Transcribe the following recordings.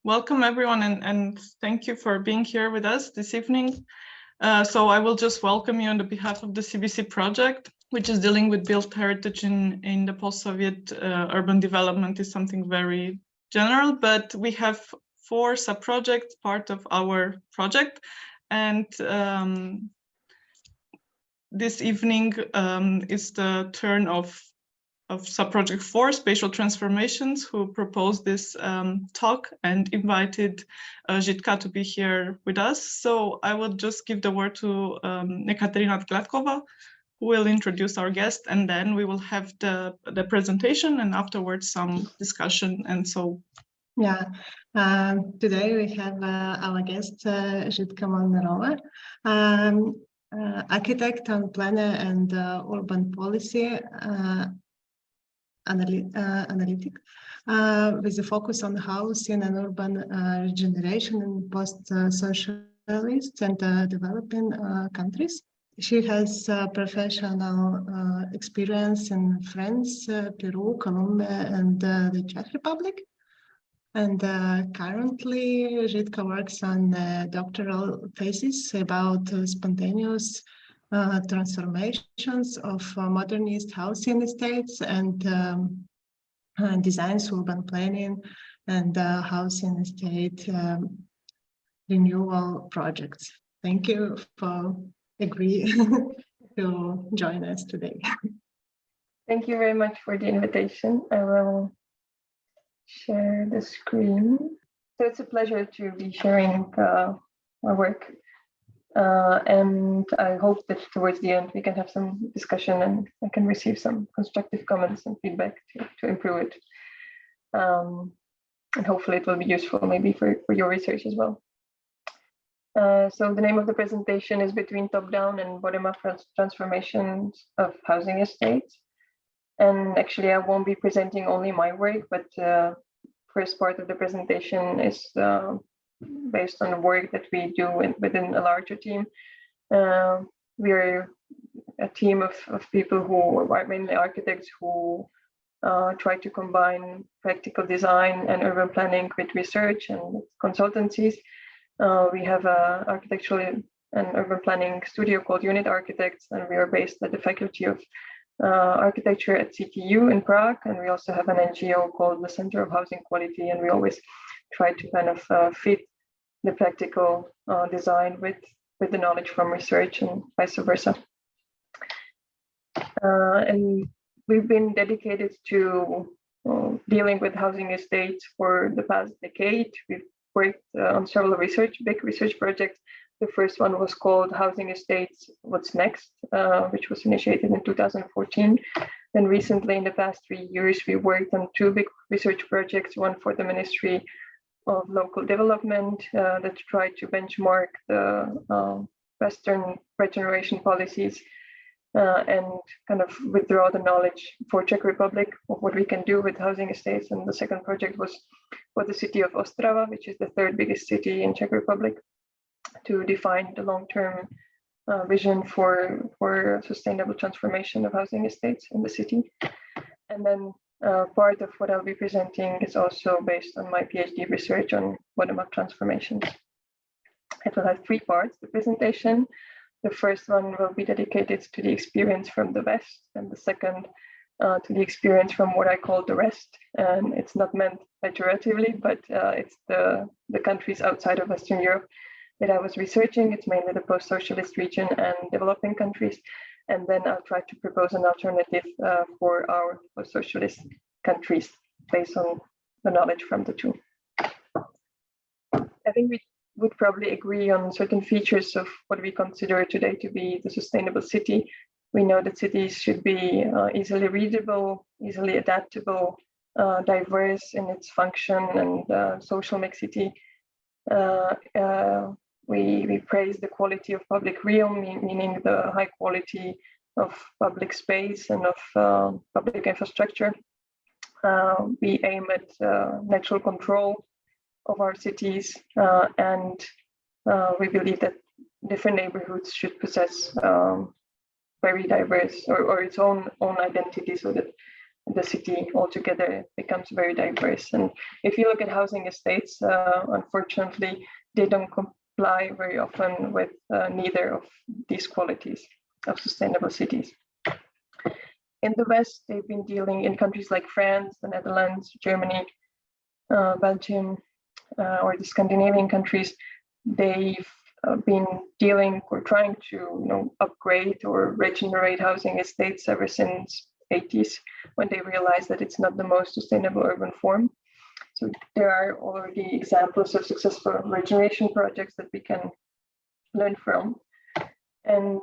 Welcome everyone, and thank you for being here with us this evening. So I will just welcome you on the behalf of the CBC project, which is dealing with built heritage in the post-Soviet urban development. Is something very general, but we have 4 sub-projects part of our project, and this evening is the turn of sub-project 4, Spatial Transformations, who proposed this talk and invited Jitka to be here with us. So I will just give the word to Ekaterina Tkladkova, who will introduce our guest, and then we will have the presentation and afterwards some discussion. And so, yeah, today we have our guest, Jitka Molnárová, architect and planner and urban policy analytic, with a focus on housing and urban regeneration in post-socialist and developing countries. She has professional experience in France, Peru, Colombia, and the Czech Republic. And currently, Jitka works on a doctoral thesis about spontaneous transformations of modernist housing estates and designs, urban planning, and housing estate renewal projects. Thank you for agreeing to join us today. Thank you very much for the invitation. I will share the screen. So it's a pleasure to be sharing my work. And I hope that towards the end we can have some discussion and I can receive some constructive comments and feedback to improve it. And hopefully it will be useful maybe for your research as well. So the name of the presentation is Between Top-Down and Bottom-Up Transformations of Housing Estates. And actually I won't be presenting only my work, but first part of the presentation is based on the work that we do within a larger team. We are a team of people who are mainly architects who try to combine practical design and urban planning with research and consultancies. We have an architectural and urban planning studio called Unit Architects, and we are based at the Faculty of Architecture at CTU in Prague, and we also have an NGO called the Center of Housing Quality, and we always try to kind of fit the practical design with the knowledge from research and vice versa. And we've been dedicated to dealing with housing estates for the past decade. We've worked on several big research projects. The first one was called Housing Estates, What's Next, which was initiated in 2014. Then recently, in the past 3 years, we worked on 2 big research projects, one for the Ministry of Local Development that tried to benchmark the Western regeneration policies and kind of withdraw the knowledge for Czech Republic of what we can do with housing estates. And the second project was for the city of Ostrava, which is the 3rd biggest city in Czech Republic, to define the long-term vision for sustainable transformation of housing estates in the city. And then part of what I'll be presenting is also based on my PhD research on bottom-up transformations. It will have 3 parts, the presentation. The first one will be dedicated to the experience from the West, and the second to the experience from what I call the rest. And it's not meant pejoratively, but it's the countries outside of Western Europe that I was researching. It's mainly the post-socialist region and developing countries. And then I'll try to propose an alternative for our post-socialist countries based on the knowledge from the 2. I think we would probably agree on certain features of what we consider today to be the sustainable city. We know that cities should be easily readable, easily adaptable, diverse in its function and social mixity. We praise the quality of public realm, meaning the high quality of public space and of public infrastructure. We aim at natural control of our cities, and we believe that different neighborhoods should possess very diverse or its own identity, so that the city altogether becomes very diverse. And if you look at housing estates, unfortunately, they don't comply very often with neither of these qualities of sustainable cities. In the West, they've been dealing in countries like France, the Netherlands, Germany, Belgium, or the Scandinavian countries. They've been dealing or trying to upgrade or regenerate housing estates ever since 80s, when they realized that it's not the most sustainable urban form. So there are already examples of successful regeneration projects that we can learn from. And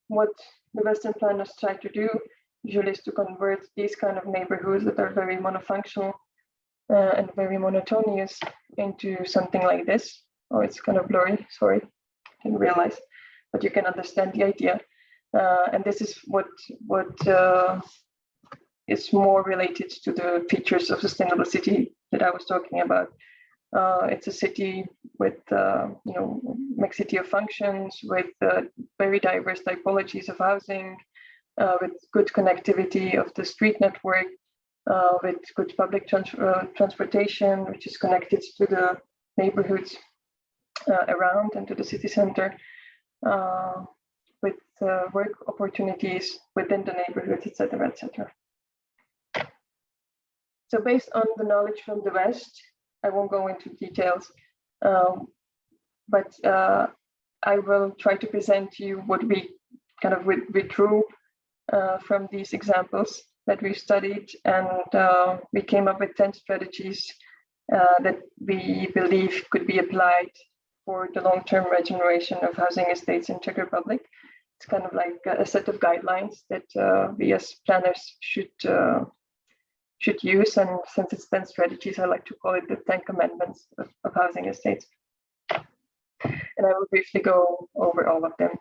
what the Western planners try to do usually is to convert these kind of neighborhoods that are very monofunctional and very monotonous into something like this. Oh, it's kind of blurry, sorry, didn't realize, but you can understand the idea. And this is what is more related to the features of sustainable city that I was talking about. It's a city with mixity of functions, with very diverse typologies of housing, with good connectivity of the street network, with good public transportation, which is connected to the neighborhoods around and to the city center, with work opportunities within the neighborhoods, etc., etc. So based on the knowledge from the West, I won't go into details, but I will try to present to you what we kind of withdrew from these examples that we studied, and we came up with 10 strategies that we believe could be applied for the long-term regeneration of housing estates in Czech Republic. It's kind of like a set of guidelines that we as planners should use, and since it's 10 strategies, I like to call it the 10 commandments of housing estates. And I will briefly go over all of them.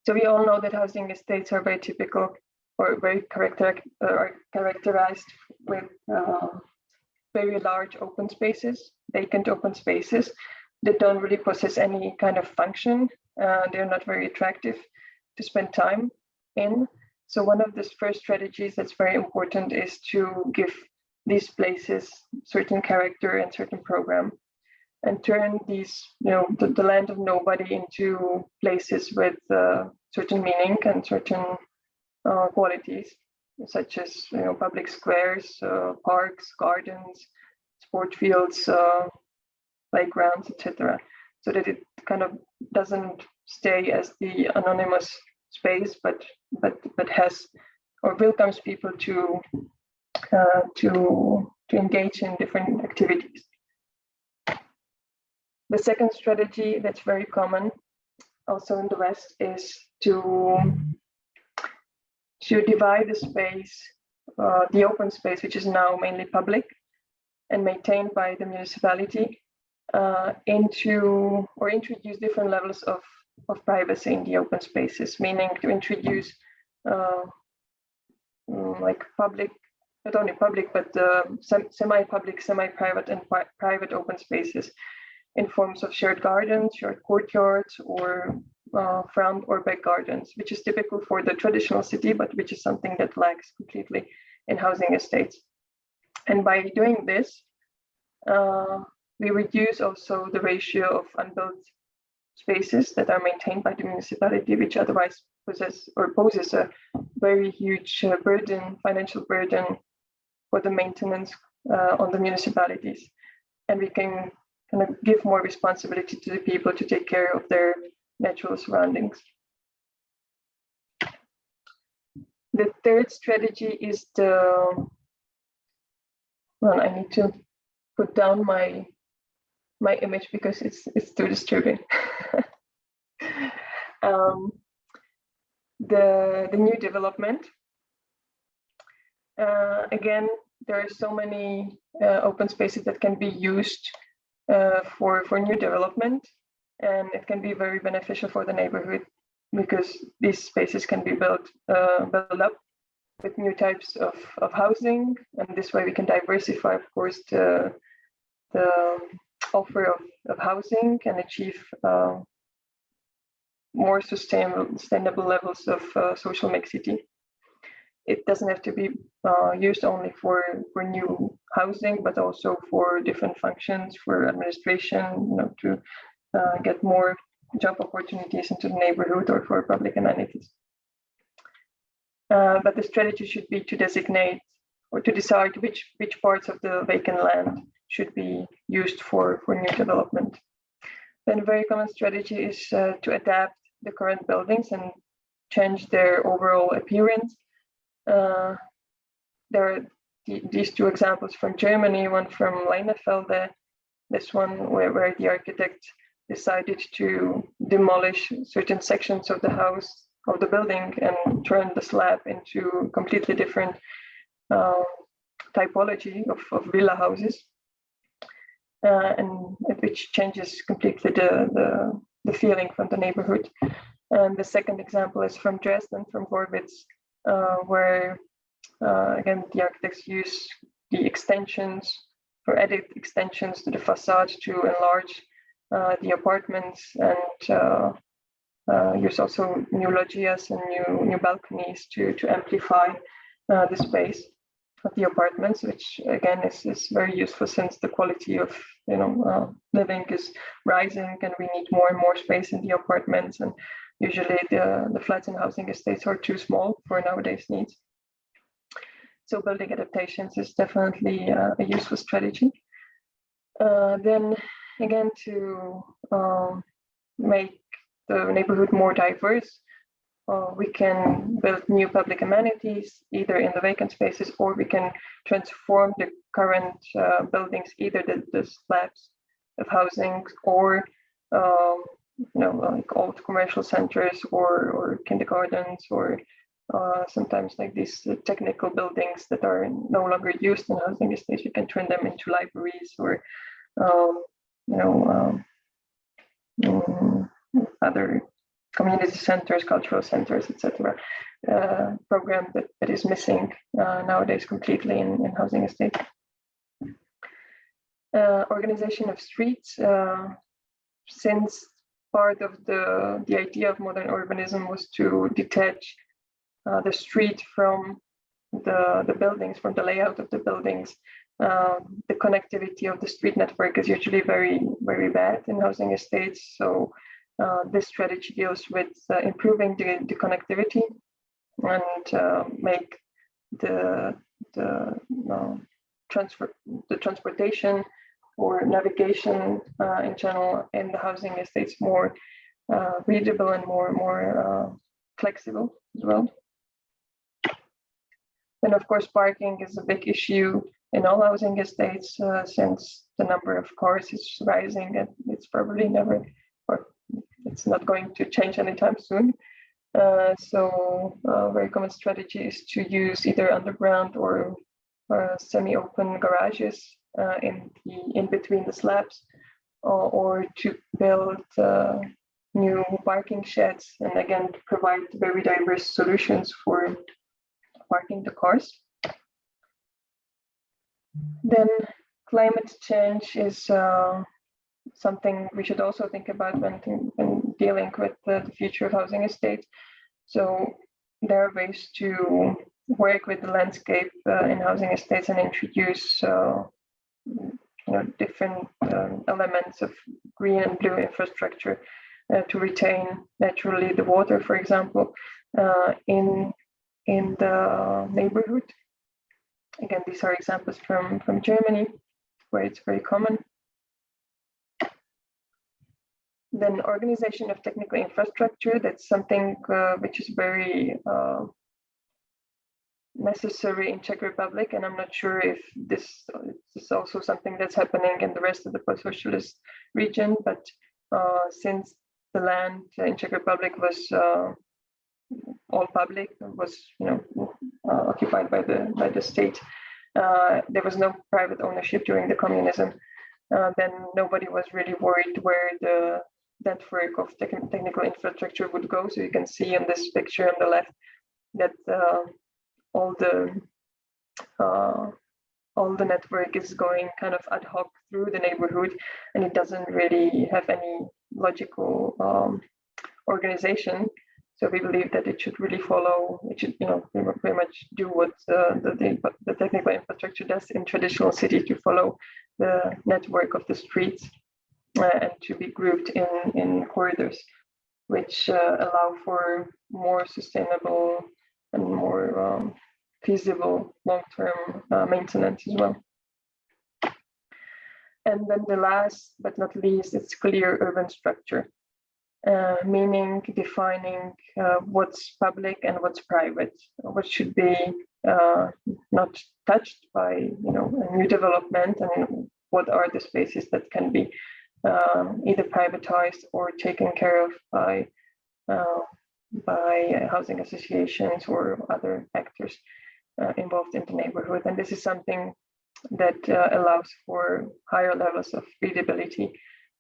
So we all know that housing estates are very typical or very characterized with very large open spaces, vacant open spaces that don't really possess any kind of function. They're not very attractive to spend time in. So one of the first strategies that's very important is to give these places certain character and certain program, and turn these, the land of nobody into places with certain meaning and certain qualities, such as public squares, parks, gardens, sport fields, playgrounds, etc., so that it kind of doesn't stay as the anonymous space, but has or welcomes people to engage in different activities. The second strategy that's very common also in the West is to divide the space, the open space, which is now mainly public and maintained by the municipality, introduce different levels of privacy in the open spaces, meaning to introduce like public, not only public, but semi-public, semi-private and private open spaces in forms of shared gardens, shared courtyards, or front or back gardens, which is typical for the traditional city, but which is something that lacks completely in housing estates. And by doing this, we reduce also the ratio of unbuilt spaces that are maintained by the municipality, which otherwise poses a very huge financial burden for the maintenance on the municipalities. And we can kind of give more responsibility to the people to take care of their natural surroundings. The third strategy is well, I need to put down my image because it's too disturbing. The new development. Again, there are so many open spaces that can be used for new development, and it can be very beneficial for the neighborhood because these spaces can be built up with new types of housing, and this way we can diversify, of course, the offer of housing and achieve more sustainable levels of social mixity. it doesn't have to be used only for new housing, but also for different functions, for administration, to get more job opportunities into the neighborhood or for public amenities. But the strategy should be to designate or to decide which parts of the vacant land should be used for new development. Then a very common strategy is to adapt the current buildings and change their overall appearance. There are these two examples from Germany, one from Leinefelde, this one where the architect decided to demolish certain sections of the house, of the building, and turn the slab into completely different typology of villa houses, and which changes completely the feeling from the neighborhood. And the second example is from Dresden, from Gorbitz, where again the architects use the extensions or added extensions to the facade to enlarge the apartments, and use also new loggias and new balconies to amplify the space of the apartments, which again is very useful since the quality of living is rising, and we need more and more space in the apartments, and usually the flats in housing estates are too small for nowadays needs. So building adaptations is definitely a useful strategy. Then again, to make the neighborhood more diverse, we can build new public amenities either in the vacant spaces, or we can transform the current buildings, either the slabs of housing or like old commercial centers or kindergartens, or sometimes like these technical buildings that are no longer used in housing estates. You can turn them into libraries or other community centers, cultural centers, etc. Program that is missing nowadays completely in housing estates. Organization of streets, since part of the idea of modern urbanism was to detach the street from the buildings, from the layout of the buildings. The connectivity of the street network is usually very, very bad in housing estates. So this strategy deals with improving the connectivity and make the transportation or navigation in general in the housing estates more readable and more flexible as well. Then of course parking is a big issue in all housing estates, since the number of cars is rising, and it's probably never, or it's not going to change anytime soon. So a very common strategy is to use either underground or semi-open garages in between the slabs, or to build new parking sheds, and again to provide very diverse solutions for parking the cars. Then climate change is something we should also think about when dealing with the future of housing estates. So there are ways to work with the landscape in housing estates and introduce different elements of green and blue infrastructure to retain naturally the water, for example, in the neighborhood. Again, these are examples from Germany, where it's very common. Then organization of technical infrastructure, that's something which is very necessary in Czech Republic, and I'm not sure if this is also something that's happening in the rest of the post-socialist region, but since the land in Czech Republic was all public, was occupied by the state, there was no private ownership during the communism. Then nobody was really worried where the network of technical infrastructure would go. So you can see in this picture on the left that all the network is going kind of ad hoc through the neighborhood, and it doesn't really have any logical organization. So we believe that it should really follow, it should, very much do what the technical infrastructure does in traditional cities, to follow the network of the streets and to be grouped in corridors, which allow for more sustainable and more feasible long-term maintenance as well. And then the last but not least, it's clear urban structure, meaning defining what's public and what's private, what should be not touched by a new development, and what are the spaces that can be either privatized or taken care of by housing associations or other actors involved in the neighborhood. And this is something that allows for higher levels of readability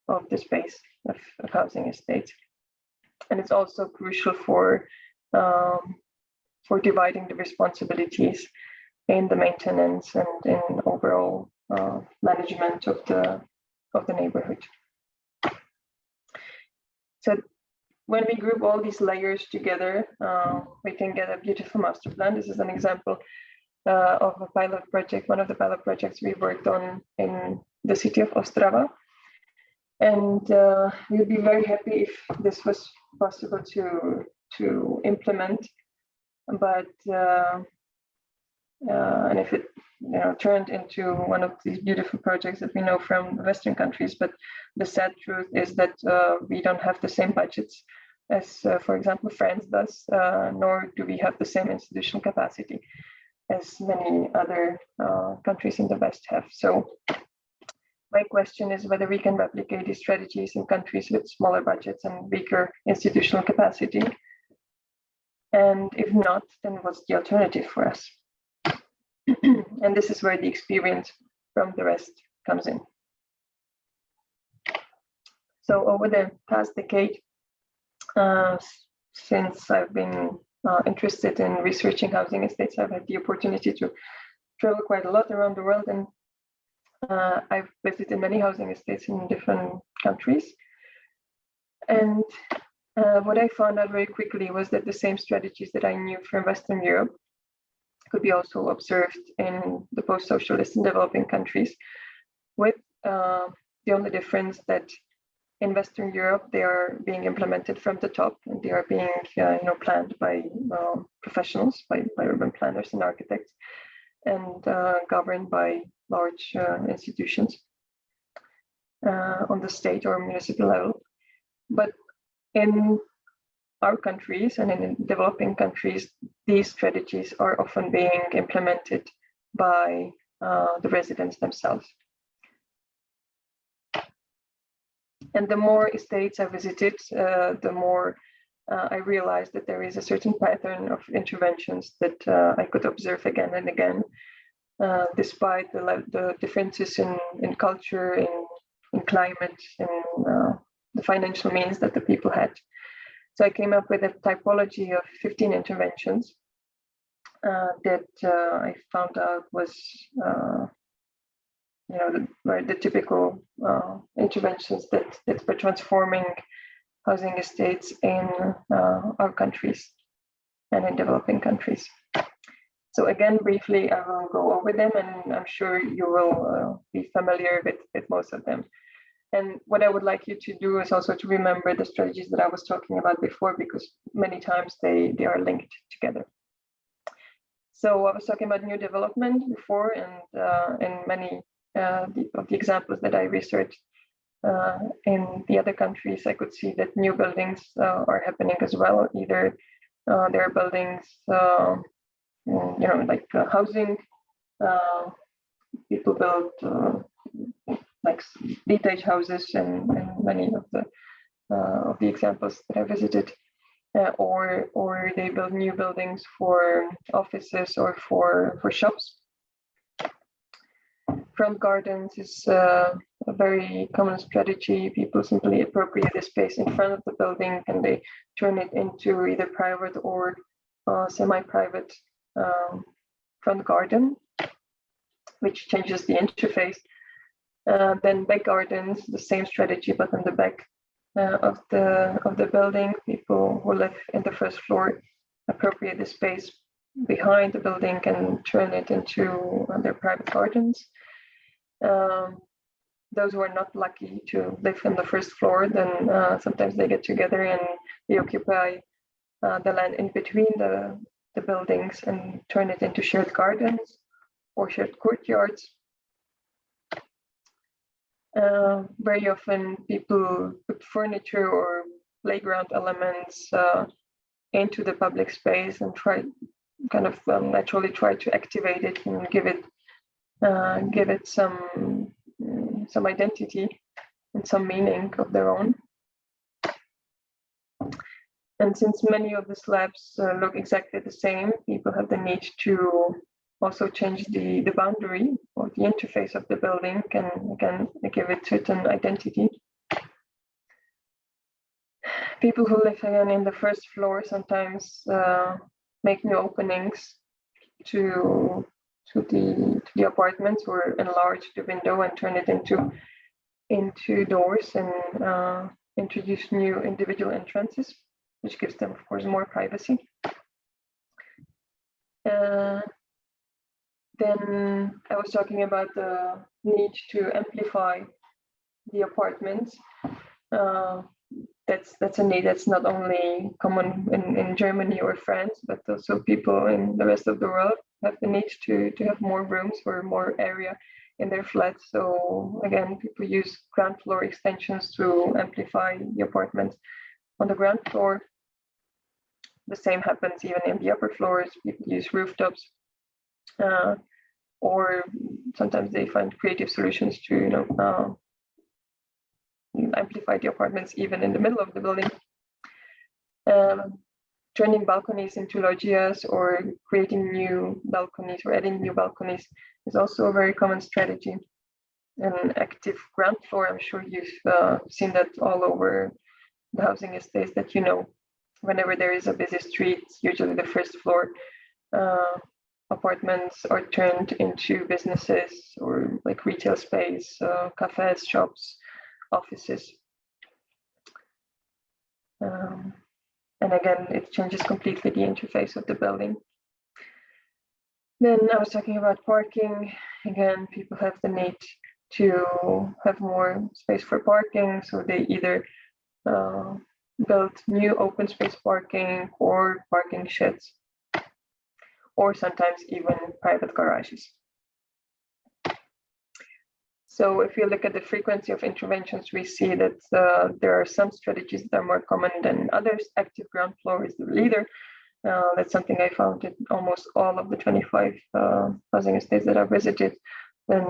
of the space of housing estates. And it's also crucial for dividing the responsibilities in the maintenance and in overall management of the neighborhood. So when we group all these layers together, we can get a beautiful master plan. This is an example of a pilot project, one of the pilot projects we worked on in the city of Ostrava. And we'd be very happy if this was possible to implement, but and if it turned into one of these beautiful projects that we know from Western countries. But the sad truth is that we don't have the same budgets as, for example, France does, nor do we have the same institutional capacity as many other countries in the West have. So my question is whether we can replicate these strategies in countries with smaller budgets and weaker institutional capacity. And if not, then what's the alternative for us? And this is where the experience from the rest comes in. So over the past decade, since I've been interested in researching housing estates, I've had the opportunity to travel quite a lot around the world, and I've visited many housing estates in different countries. And what I found out very quickly was that the same strategies that I knew from Western Europe could be also observed in the post-socialist and developing countries, with the only difference that in Western Europe, they are being implemented from the top, and they are being planned by professionals, by urban planners and architects, and governed by large institutions on the state or municipal level. But in our countries and in developing countries, these strategies are often being implemented by the residents themselves. And the more estates I visited, the more I realized that there is a certain pattern of interventions that I could observe again and again, despite the differences in culture, in climate, in the financial means that the people had. So I came up with a typology of 15 interventions that I found out was the typical interventions that were transforming housing estates in our countries and in developing countries. So again, briefly, I will go over them, and I'm sure you will be familiar with most of them. And what I would like you to do is also to remember the strategies that I was talking about before, because many times they are linked together. So I was talking about new development before, and in many of the examples that I researched in the other countries, I could see that new buildings are happening as well. Either there are buildings, like housing. People build like detached houses, and many of the examples that I visited, or they build new buildings for offices or for shops. Front gardens is a very common strategy. People simply appropriate the space in front of the building, and they turn it into either private or semi-private front garden, which changes the interface. Then back gardens, the same strategy, but in the back of the building. People who live in the first floor appropriate the space behind the building and turn it into their private gardens. Those who are not lucky to live in the first floor, then sometimes they get together and they occupy the land in between the buildings and turn it into shared gardens or shared courtyards. Very often people put furniture or playground elements into the public space and try naturally try to activate it and give it some identity and some meaning of their own. And since many of the slabs look exactly the same, people have the need to also change the boundary or the interface of the building, and again, they give it certain identity. People who live again in the first floor sometimes make new openings to the apartments, or enlarge the window and turn it into doors, and introduce new individual entrances, which gives them, of course, more privacy. Then I was talking about the need to amplify the apartments. That's a need that's not only common in Germany or France, but also people in the rest of the world have the need to have more rooms or more area in their flats. So again, people use ground floor extensions to amplify the apartments on the ground floor. The same happens even in the upper floors. People use rooftops, or sometimes they find creative solutions to amplify the apartments even in the middle of the building. Turning balconies into loggias or creating new balconies or adding new balconies is also a very common strategy. An active ground floor, I'm sure you've seen that all over the housing estates that you know. Whenever there is a busy street, usually the first floor apartments are turned into businesses or like retail space, cafes, shops, offices. And again, it changes completely the interface of the building. Then I was talking about parking. Again, people have the need to have more space for parking, so they either build new open space parking or parking sheds, or sometimes even private garages. So if you look at the frequency of interventions, we see that there are some strategies that are more common than others. Active ground floor is the leader. That's something I found in almost all of the 25 housing estates that I visited. Then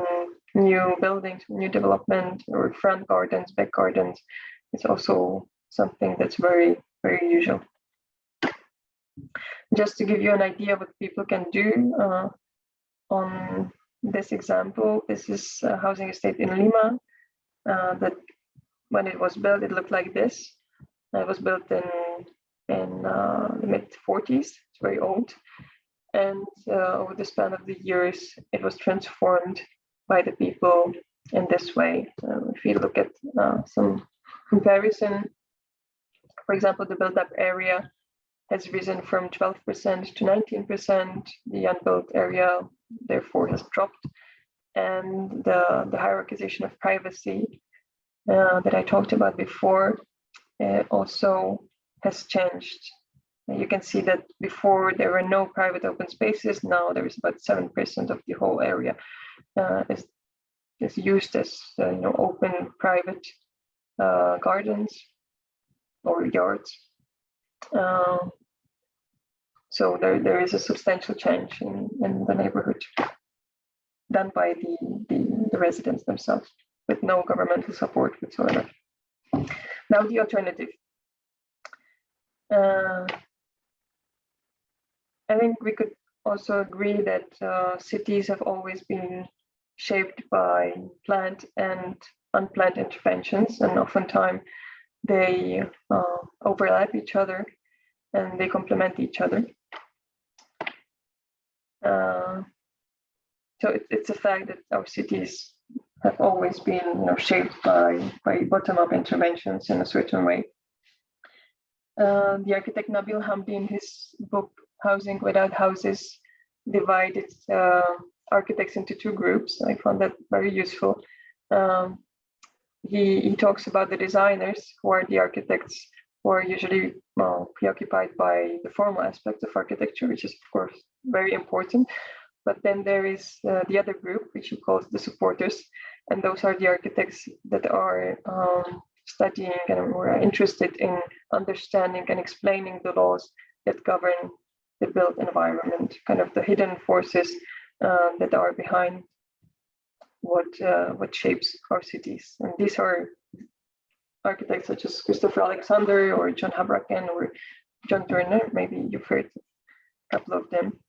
new buildings, new development, or front gardens, back gardens, it's also something that's very, very usual. Just to give you an idea of what people can do on this example, this is a housing estate in Lima that when it was built, it looked like this. It was built in the mid-40s, it's very old. And over the span of the years, it was transformed by the people in this way. If you look at some comparison, for example, the built-up area has risen from 12% to 19%. The unbuilt area, therefore, has dropped. And the hierarchization of privacy that I talked about before also has changed. You can see that before there were no private open spaces. Now there is about 7% of the whole area is used as open private gardens or yards. So there is a substantial change in the neighborhood done by the residents themselves with no governmental support whatsoever. Now the alternative. I think we could also agree that cities have always been shaped by planned and unplanned interventions, and oftentimes they overlap each other and they complement each other. So it's a fact that our cities have always been shaped by bottom-up interventions in a certain way. The architect Nabil Hamdi, in his book Housing Without Houses, divided architects into two groups. I found that very useful. He talks about the designers, who are the architects who are usually preoccupied by the formal aspects of architecture, which is of course very important. But then there is the other group, which he calls the supporters, and those are the architects that are studying and are interested in understanding and explaining the laws that govern the built environment, kind of the hidden forces that are behind what shapes our cities. And these are architects such as Christopher Alexander or John Habraken or John Turner. Maybe you've heard a couple of them.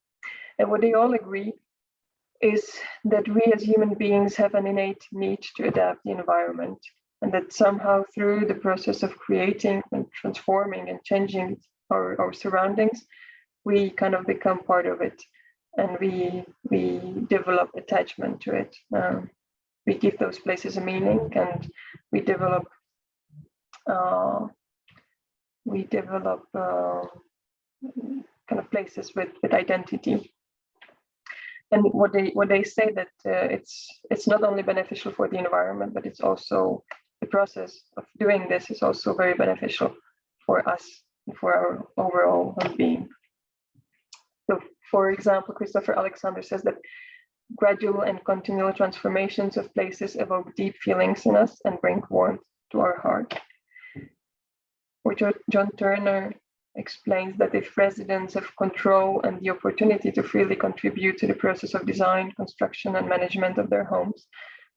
And what they all agree is that we as human beings have an innate need to adapt the environment, and that somehow through the process of creating and transforming and changing our surroundings, we kind of become part of it, and we develop attachment to it. We give those places a meaning, and we develop kind of places with identity. And what they say that it's not only beneficial for the environment, but it's also the process of doing this is also very beneficial for us and for our overall well-being. So, for example, Christopher Alexander says that gradual and continual transformations of places evoke deep feelings in us and bring warmth to our heart. Or John Turner explains that if residents have control and the opportunity to freely contribute to the process of design, construction, and management of their homes,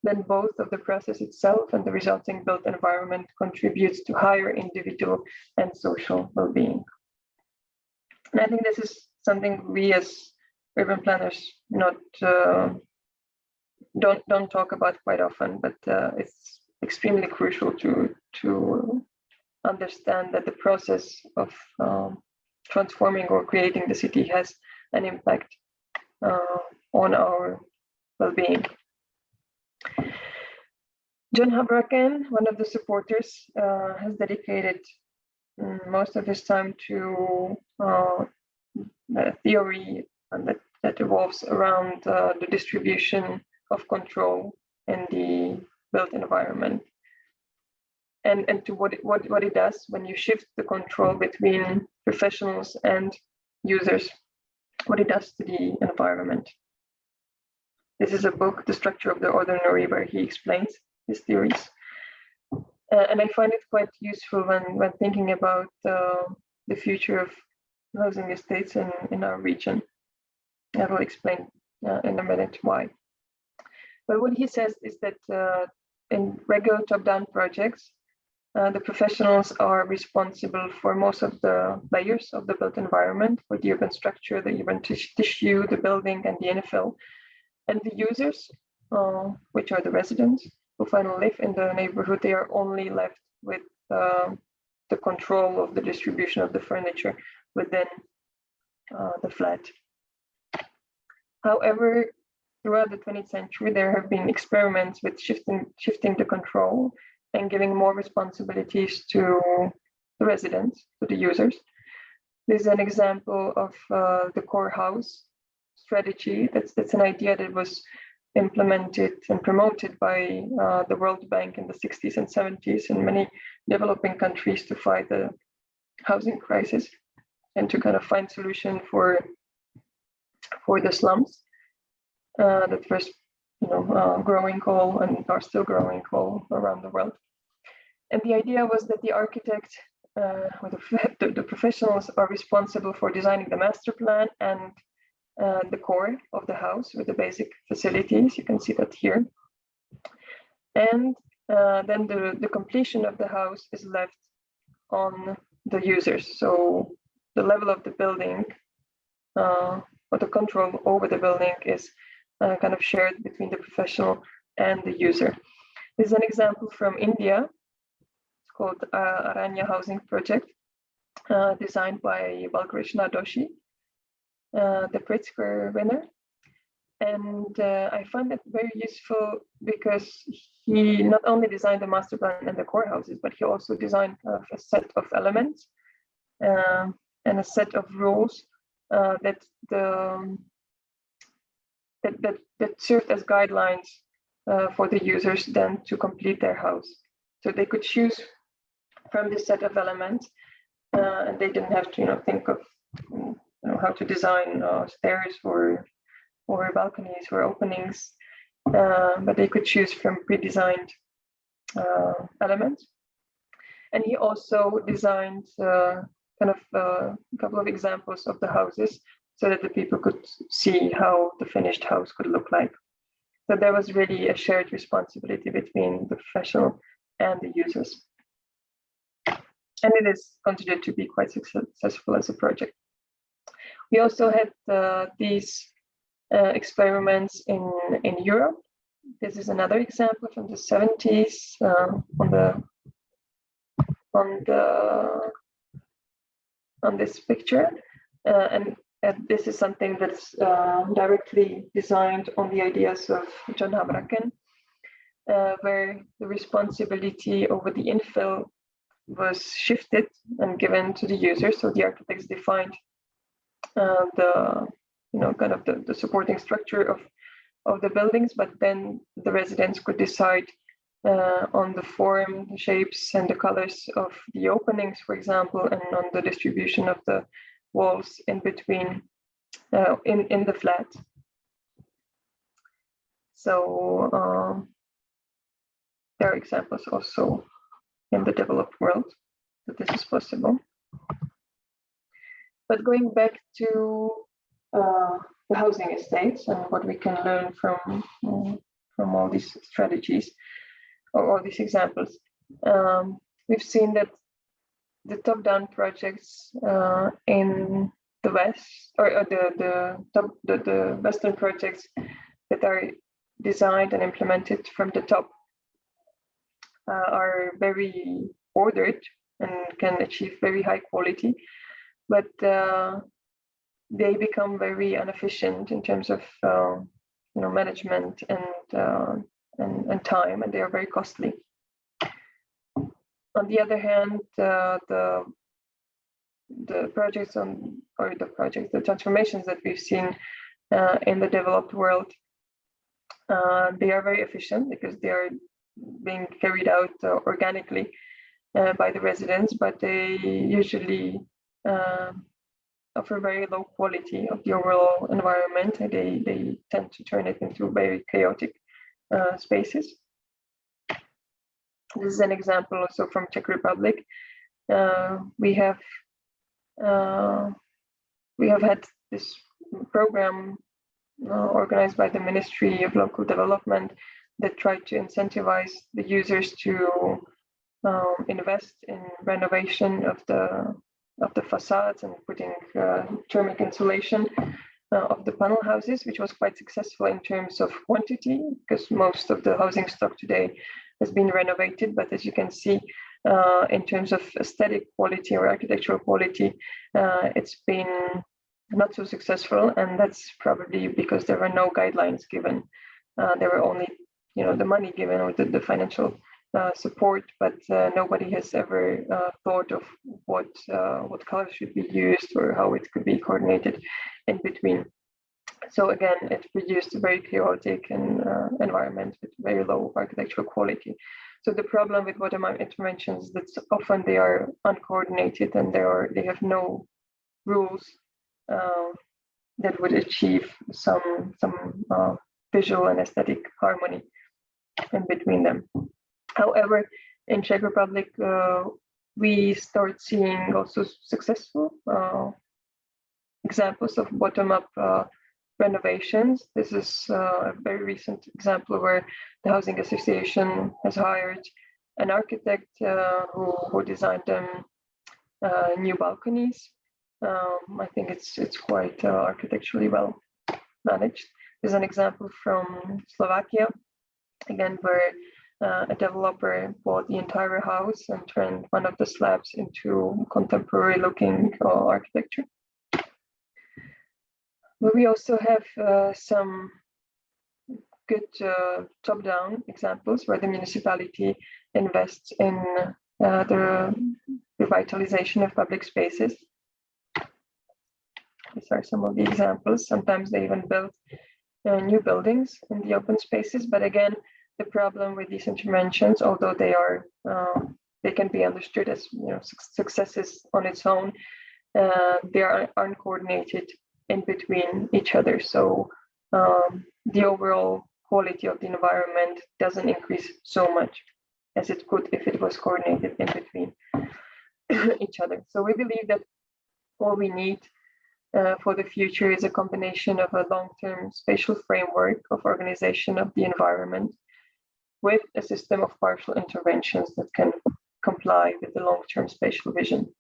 then both of the process itself and the resulting built environment contributes to higher individual and social well-being. And I think this is something we as urban planners don't talk about quite often, but it's extremely crucial to understand that the process of transforming or creating the city has an impact on our well-being. John Habraken, one of the supporters, has dedicated most of his time to a theory that revolves around the distribution of control in the built environment. And to what it does when you shift the control between professionals and users, what it does to the environment. This is a book, The Structure of the Ordinary, where he explains his theories. And I find it quite useful when thinking about the future of housing estates in our region. I will explain in a minute why. But what he says is that in regular top-down projects, the professionals are responsible for most of the layers of the built environment, for the urban structure, the urban tissue, the building, and the infill. And the users, which are the residents who finally live in the neighborhood, they are only left with the control of the distribution of the furniture within the flat. However, throughout the 20th century, there have been experiments with shifting the control and giving more responsibilities to the residents, to the users. This is an example of the core house strategy. That's an idea that was implemented and promoted by the World Bank in the 60s and 70s in many developing countries to fight the housing crisis and to kind of find solution for the slums that was growing all and are still growing all around the world. And the idea was that the architect or the professionals are responsible for designing the master plan and the core of the house with the basic facilities. You can see that here. And then the completion of the house is left on the users. So the level of the building or the control over the building is kind of shared between the professional and the user. This is an example from India. It's called Aranya Housing Project, designed by Balkrishna Doshi, the Pritzker winner. And I find that very useful because he not only designed the master plan and the core houses, but he also designed a set of elements and a set of rules that served as guidelines for the users then to complete their house. So they could choose from this set of elements, and they didn't have to, think of how to design stairs or balconies or openings, but they could choose from pre-designed elements. And he also designed a couple of examples of the houses so that the people could see how the finished house could look like. So there was really a shared responsibility between the professional and the users. And it is considered to be quite successful as a project. We also had these experiments in Europe. This is another example from the 70s on this picture, and this is something that's directly designed on the ideas of John Habraken, where the responsibility over the infill was shifted and given to the users. So the architects defined the supporting structure of the buildings, but then the residents could decide on the form, the shapes, and the colors of the openings, for example, and on the distribution of the walls in between in the flat. So there are examples also in the developed world that this is possible. But going back to the housing estates and what we can learn from all these strategies or all these examples, we've seen that the top-down projects in the West, or the Western projects that are designed and implemented from the top, are very ordered and can achieve very high quality, but they become very inefficient in terms of management and time, and they are very costly. On the other hand, the transformations that we've seen in the developed world, they are very efficient because they are being carried out organically by the residents, but they usually offer very low quality of the overall environment. They tend to turn it into very chaotic spaces. This is an example also from Czech Republic. We have had this program organized by the Ministry of Local Development that tried to incentivize the users to invest in renovation of the facades and putting thermic insulation of the panel houses, which was quite successful in terms of quantity, because most of the housing stock today has been renovated. But as you can see, in terms of aesthetic quality or architectural quality, it's been not so successful, and that's probably because there were no guidelines given. There were only, the money given or the financial support, but nobody has ever thought of what colors should be used or how it could be coordinated in between. So again, it produced a very chaotic environment with very low architectural quality. So the problem with bottom-up interventions is that often they are uncoordinated and they have no rules that would achieve some visual and aesthetic harmony in between them. However, in Czech Republic, we start seeing also successful examples of bottom-up renovations. This is a very recent example where the housing association has hired an architect who designed them new balconies. I think it's quite architecturally well managed. There's an example from Slovakia, again, where a developer bought the entire house and turned one of the slabs into contemporary looking architecture. But we also have some good top-down examples where the municipality invests in the revitalization of public spaces. These are some of the examples. Sometimes they even build new buildings in the open spaces. But again, the problem with these interventions, although they can be understood as successes on its own, they aren't coordinated in between each other. So the overall quality of the environment doesn't increase so much as it could if it was coordinated in between each other. So we believe that all we need for the future is a combination of a long-term spatial framework of organization of the environment with a system of partial interventions that can comply with the long-term spatial vision.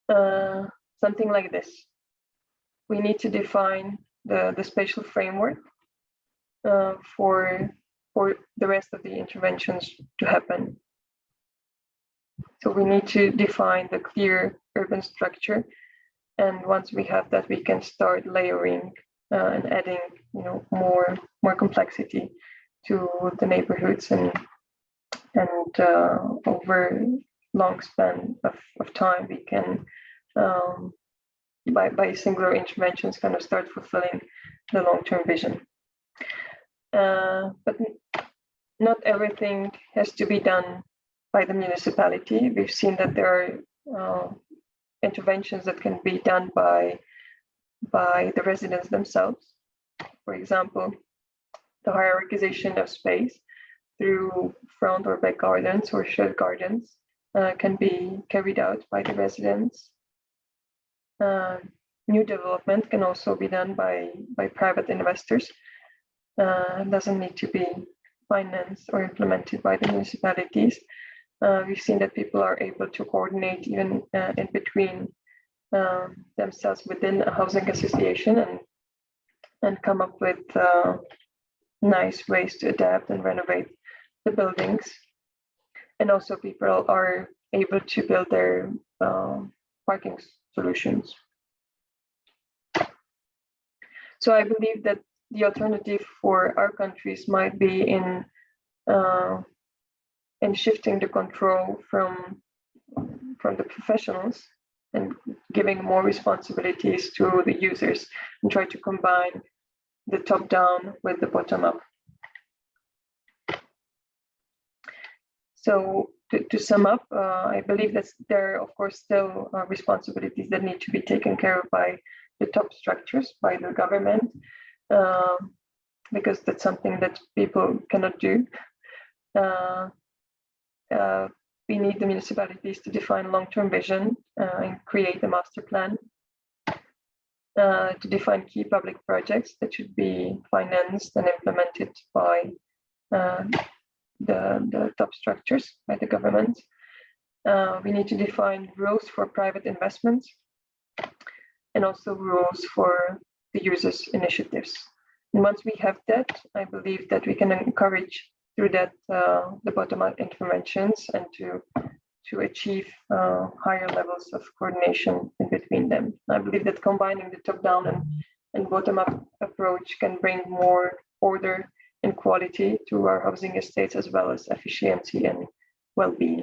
Something like this. We need to define the spatial framework for the rest of the interventions to happen. So we need to define the clear urban structure, and once we have that, we can start layering and adding, more complexity to the neighborhoods, and over long span of time, we can by singular interventions kind of start fulfilling the long-term vision. But not everything has to be done by the municipality. We've seen that there are interventions that can be done by the residents themselves. For example, the hierarchization of space through front or back gardens or shared gardens can be carried out by the residents. New development can also be done by private investors. Doesn't need to be financed or implemented by the municipalities. We've seen that people are able to coordinate even in between themselves within a housing association and come up with nice ways to adapt and renovate the buildings. And also people are able to build their parking solutions. So I believe that the alternative for our countries might be in shifting the control from the professionals and giving more responsibilities to the users, and try to combine the top-down with the bottom-up. So to sum up, I believe that there are, of course, still responsibilities that need to be taken care of by the top structures, by the government, because that's something that people cannot do. We need the municipalities to define long-term vision and create a master plan, to define key public projects that should be financed and implemented by the top structures, by the government. We need to define rules for private investments and also rules for the users' initiatives. And once we have that, I believe that we can encourage through that the bottom-up interventions and to achieve higher levels of coordination in between them. I believe that combining the top-down and bottom-up approach can bring more order and quality to our housing estates, as well as efficiency and well-being.